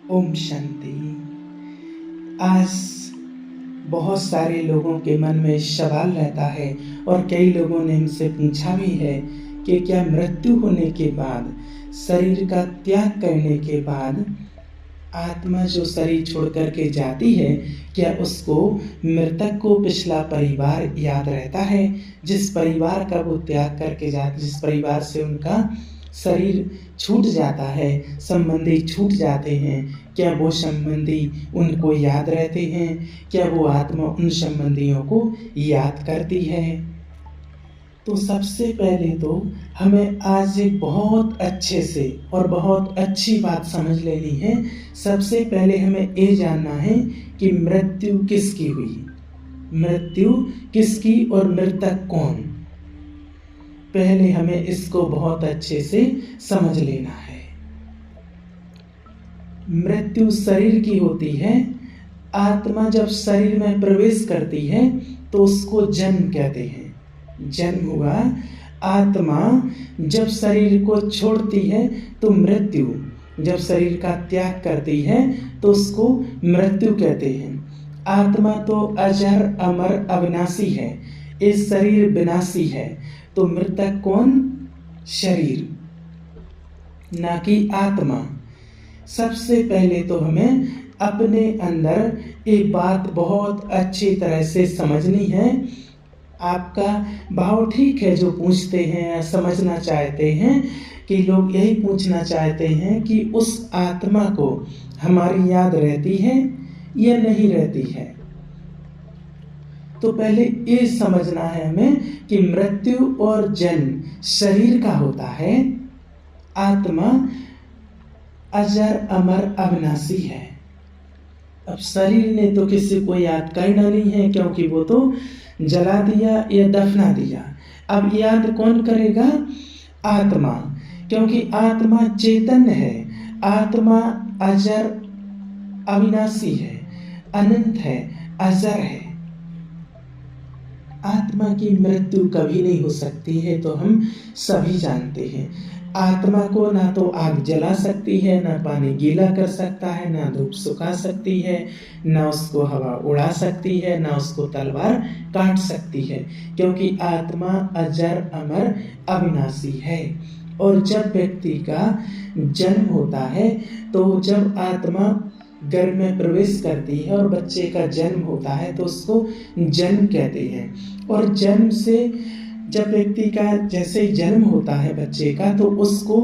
ओम शांति। आज बहुत सारे लोगों के मन में सवाल रहता है और कई लोगों ने हमसे पूछा भी है कि क्या मृत्यु होने के बाद, शरीर का त्याग करने के बाद आत्मा जो शरीर छोड़ कर के जाती है, क्या उसको मृतक को पिछला परिवार याद रहता है, जिस परिवार का वो त्याग करके जाते, जिस परिवार से उनका शरीर छूट जाता है, संबंधी छूट जाते हैं, क्या वो संबंधी उनको याद रहते हैं? क्या वो आत्मा उन संबंधियों को याद करती है? तो सबसे पहले तो हमें आज एक बहुत अच्छे से और बहुत अच्छी बात समझ लेनी है। सबसे पहले हमें ये जानना है कि मृत्यु किसकी हुई, मृत्यु किसकी और मृतक कौन। पहले हमें इसको बहुत अच्छे से समझ लेना है। मृत्यु शरीर की होती है। आत्मा जब शरीर में प्रवेश करती है तो उसको जन्म कहते हैं। जन्म हुआ। आत्मा जब शरीर को छोड़ती है तो मृत्यु, जब शरीर का त्याग करती है तो उसको मृत्यु कहते हैं। आत्मा तो अजर अमर अविनाशी है, इस शरीर विनाशी है। तो मृतक कौन? शरीर, ना कि आत्मा। सबसे पहले तो हमें अपने अंदर एक बात बहुत अच्छी तरह से समझनी है। आपका भाव ठीक है जो पूछते हैं या समझना चाहते हैं, कि लोग यही पूछना चाहते हैं कि उस आत्मा को हमारी याद रहती है या नहीं रहती है। तो पहले ये समझना है हमें कि मृत्यु और जन्म शरीर का होता है। आत्मा अजर अमर अविनाशी है। अब शरीर ने तो किसी को याद करना नहीं है, क्योंकि वो तो जला दिया या दफना दिया। अब याद कौन करेगा? आत्मा, क्योंकि आत्मा चेतन है। आत्मा अजर अविनाशी है, अनंत है, अजर है। आत्मा की मृत्यु कभी नहीं हो सकती है, तो हम सभी जानते हैं। आत्मा को ना तो आग जला सकती है, ना पानी गीला कर सकता है, ना धूप सुखा सकती है, ना उसको हवा उड़ा सकती है, ना उसको तलवार काट सकती है, क्योंकि आत्मा अजर अमर अविनाशी है। और जब व्यक्ति का जन्म होता है, तो जब आत्मा गर्भ में प्रवेश करती है और बच्चे का जन्म होता है तो उसको जन्म कहते हैं। और जन्म से जब व्यक्ति का जैसे ही जन्म होता है बच्चे का, तो उसको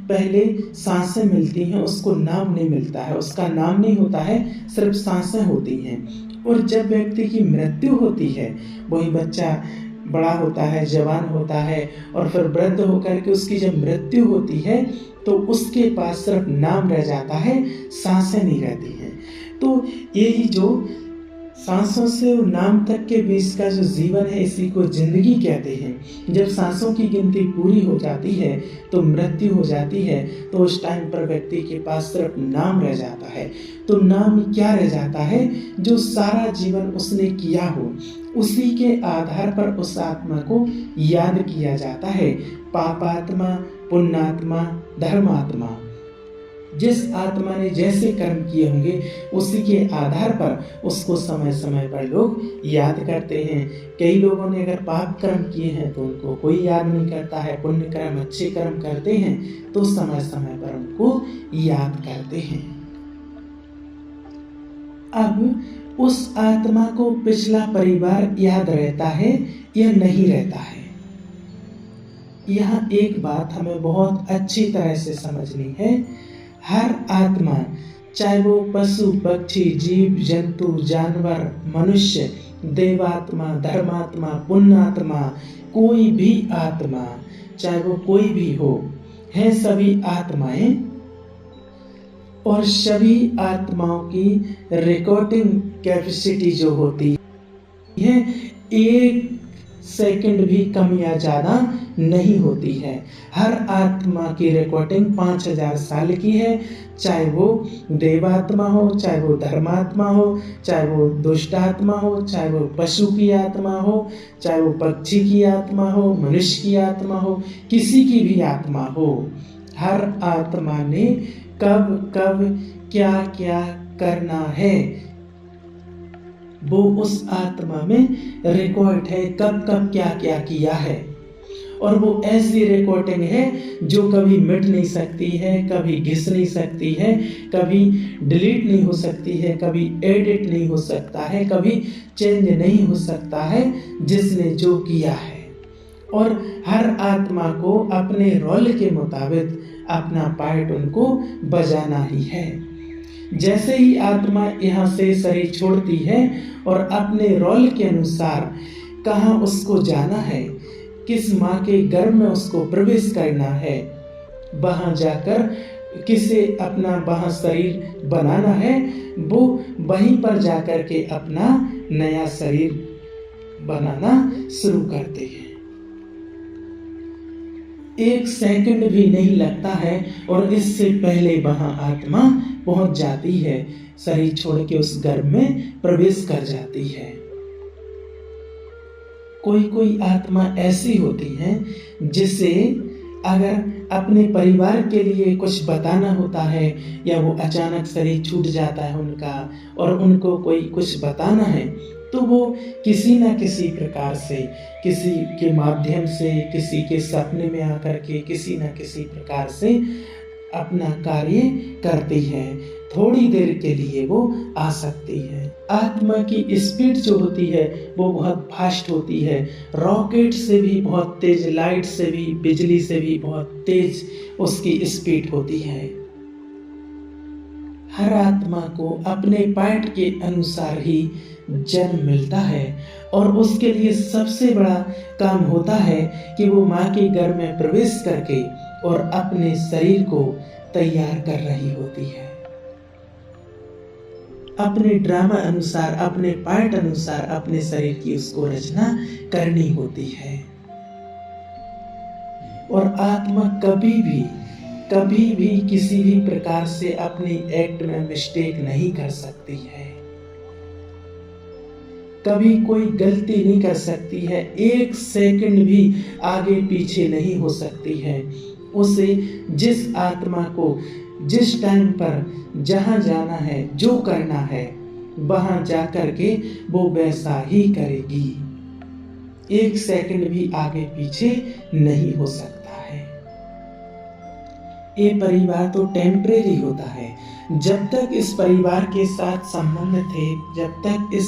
पहले सांसें मिलती हैं, उसको नाम नहीं मिलता है, उसका नाम नहीं होता है, सिर्फ सांसें होती हैं। और जब व्यक्ति की मृत्यु होती है, वही बच्चा बड़ा होता है, जवान होता है, और फिर वृद्ध होकर के उसकी जब मृत्यु होती है तो उसके पास सिर्फ नाम रह जाता है, सांसें नहीं रहती हैं। तो यही जो सांसों से और नाम तक के बीच का जो जीवन है, इसी को जिंदगी कहते हैं। जब सांसों की गिनती पूरी हो जाती है तो मृत्यु हो जाती है, तो उस टाइम पर व्यक्ति के पास सिर्फ नाम रह जाता है। तो नाम क्या रह जाता है? जो सारा जीवन उसने किया हो, उसी के आधार पर उस आत्मा को याद किया जाता है। पापात्मा, पुण्यात्मा, धर्मात्मा। जिस आत्मा ने जैसे कर्म किए होंगे, उसी के आधार पर उसको समय समय पर लोग याद करते हैं। कई लोगों ने अगर पाप कर्म किए हैं तो उनको कोई याद नहीं करता है, पुण्य कर्म, अच्छे कर्म करते हैं तो समय समय पर उनको याद करते हैं। अब उस आत्मा को पिछला परिवार याद रहता है या नहीं रहता है? यहाँ एक बात हमें बहुत अच्छी तरह से समझनी है। हर आत्मा, चाहे वो पशु, पक्षी, जीव जंतु, जानवर, मनुष्य, देवात्मा, धर्मात्मा, पुण्यात्मा, कोई भी आत्मा, चाहे वो कोई भी हो, है सभी आत्माएं। और सभी आत्माओं की रिकॉर्डिंग कैपेसिटी जो होती है, एक सेकंड भी कम या ज़्यादा नहीं होती है। हर आत्मा की रिकॉर्डिंग 5000 साल की है, चाहे वो देवात्मा हो, चाहे वो धर्मात्मा हो, चाहे वो दुष्ट आत्मा हो, चाहे वो पशु की आत्मा हो, चाहे वो पक्षी की आत्मा हो, मनुष्य की आत्मा हो, किसी की भी आत्मा हो। हर आत्मा ने कब कब क्या क्या करना है, वो उस आत्मा में रिकॉर्ड है, कब कब क्या क्या किया है। और वो ऐसी रिकॉर्डिंग है जो कभी मिट नहीं सकती है, कभी घिस नहीं सकती है, कभी डिलीट नहीं हो सकती है, कभी एडिट नहीं हो सकता है, कभी चेंज नहीं हो सकता है जिसने जो किया है। और हर आत्मा को अपने रोल के मुताबिक अपना पार्ट उनको बजाना ही है। जैसे ही आत्मा यहाँ से शरीर छोड़ती है और अपने रोल के अनुसार कहाँ उसको जाना है, किस माँ के गर्भ में उसको प्रवेश करना है, वहाँ जाकर किसे अपना वहाँ शरीर बनाना है, वो वहीं पर जाकर के अपना नया शरीर बनाना शुरू करते हैं। 1 सेकंड भी नहीं लगता है और इससे पहले वहाँ आत्मा पहुंच जाती है, शरीर छोड़ के उस गर्भ में प्रवेश कर जाती है। कोई कोई आत्मा ऐसी होती है जिसे अगर अपने परिवार के लिए कुछ बताना होता है या वो अचानक शरीर छूट जाता है उनका और उनको कोई कुछ बताना है, तो वो किसी न किसी प्रकार से, किसी के माध्यम से, किसी के सपने में आकर के किसी न किसी प्रकार से अपना कार्य करती है। थोड़ी देर के लिए वो आ सकती है। आत्मा की स्पीड जो होती है वो बहुत फास्ट होती है, रॉकेट से भी बहुत तेज, लाइट से भी, बिजली से भी बहुत तेज उसकी स्पीड होती है। हर आत्मा को अपने पार्ट के अनुसार ही जन्म मिलता है और उसके लिए सबसे बड़ा काम होता है कि वो माँ के गर्भ में प्रवेश करके और अपने शरीर को तैयार कर रही होती है। अपने ड्रामा अनुसार, अपने पार्ट अनुसार अपने शरीर की उसको रचना करनी होती है। और आत्मा कभी भी किसी भी प्रकार से अपनी एक्ट में मिस्टेक नहीं कर सकती है, कभी कोई गलती नहीं कर सकती है, 1 सेकंड भी आगे पीछे नहीं हो सकती है। उसे जिस आत्मा को जिस टाइम पर जहां जाना है, जो करना है, वहां जाकर के वो वैसा ही करेगी। 1 सेकंड भी आगे पीछे नहीं हो सकता है। ये परिवार तो टेम्परेरी होता है। जब तक इस परिवार के साथ संबंध थे, जब तक इस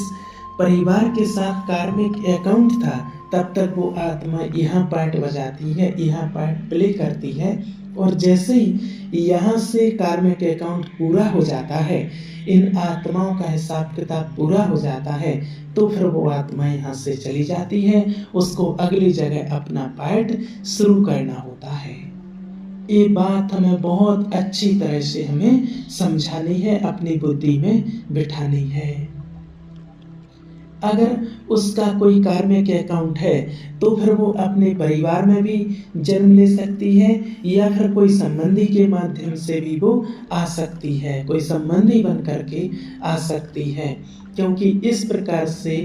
परिवार के साथ कार्मिक अकाउंट था, तब तक वो आत्मा यहाँ पार्ट बजाती है, यहाँ पार्ट प्ले करती है। और जैसे ही यहाँ से कार्मिक अकाउंट पूरा हो जाता है, इन आत्माओं का हिसाब किताब पूरा हो जाता है, तो फिर वो आत्मा यहाँ से चली जाती है, उसको अगली जगह अपना पार्ट शुरू करना होता है। ये बात हमें बहुत अच्छी तरह से हमें समझानी है, अपनी बुद्धि में बिठानी है। अगर उसका कोई कार्मिक अकाउंट है तो फिर वो अपने परिवार में भी जन्म ले सकती है या फिर कोई संबंधी के माध्यम से भी वो आ सकती है, कोई संबंधी बन करके आ सकती है, क्योंकि इस प्रकार से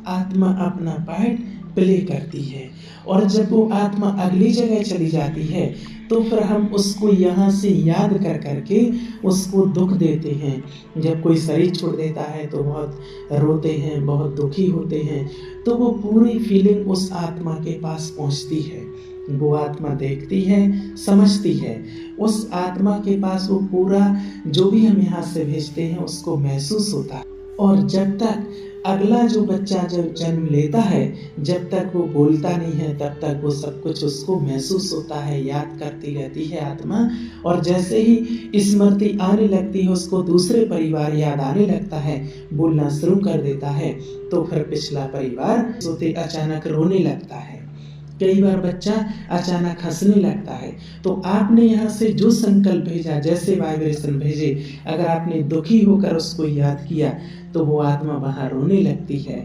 आत्मा अपना पार्ट प्ले करती है। और जब वो आत्मा अगली जगह चली जाती है तो फिर हम उसको यहाँ से याद कर करके उसको दुख देते हैं। जब कोई शरीर छोड़ देता है तो बहुत रोते हैं, बहुत दुखी होते हैं, तो वो पूरी फीलिंग उस आत्मा के पास पहुँचती है। वो आत्मा देखती है, समझती है, उस आत्मा के पास वो पूरा जो भी हम यहाँ से भेजते हैं उसको महसूस होता है। और जब तक अगला जो बच्चा जब जन्म लेता है, जब तक वो बोलता नहीं है, तब तक वो सब कुछ उसको महसूस होता है, याद करती रहती है आत्मा। और जैसे ही स्मृति आने लगती है, उसको दूसरे परिवार याद आने लगता है, बोलना शुरू कर देता है, तो फिर पिछला परिवार सोते अचानक रोने लगता है। कई बार बच्चा अचानक हंसने लगता है। तो आपने यहाँ से जो संकल्प भेजा, जैसे वाइब्रेशन भेजे, अगर आपने दुखी होकर उसको याद किया तो वो आत्मा वहाँ रोने लगती है।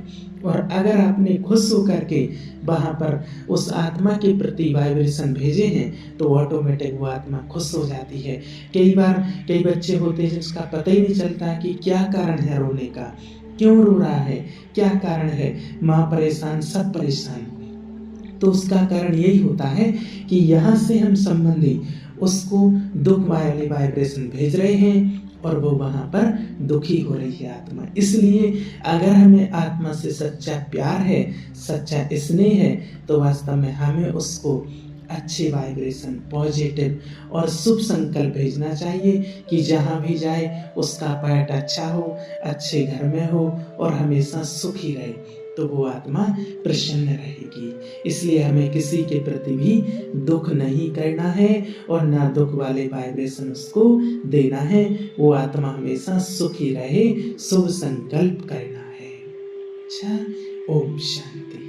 और अगर आपने खुश होकर के वहाँ पर उस आत्मा के प्रति वाइब्रेशन भेजे हैं तो ऑटोमेटिक वो आत्मा खुश हो जाती है। कई बच्चे होते हैं जिसका पता ही नहीं चलता कि क्या कारण है रोने का, क्यों रो रहा है, क्या कारण है, माँ परेशान, सब परेशान। तो उसका कारण यही होता है कि यहाँ से हम संबंधी उसको दुख वाले वाइब्रेशन भेज रहे हैं और वो वहाँ पर दुखी हो रही है आत्मा। इसलिए अगर हमें आत्मा से सच्चा प्यार है, सच्चा स्नेह है, तो वास्तव में हमें उसको अच्छे वाइब्रेशन, पॉजिटिव और शुभ संकल्प भेजना चाहिए कि जहाँ भी जाए उसका पार्ट अच्छा हो, अच्छे घर में हो और हमेशा सुखी रहे, तो वो आत्मा प्रसन्न रहेगी। इसलिए हमें किसी के प्रति भी दुख नहीं करना है और ना दुख वाले वाइब्रेशन उसको देना है। वो आत्मा हमेशा सुखी रहे, शुभ संकल्प करना है। अच्छा, ओम शांति।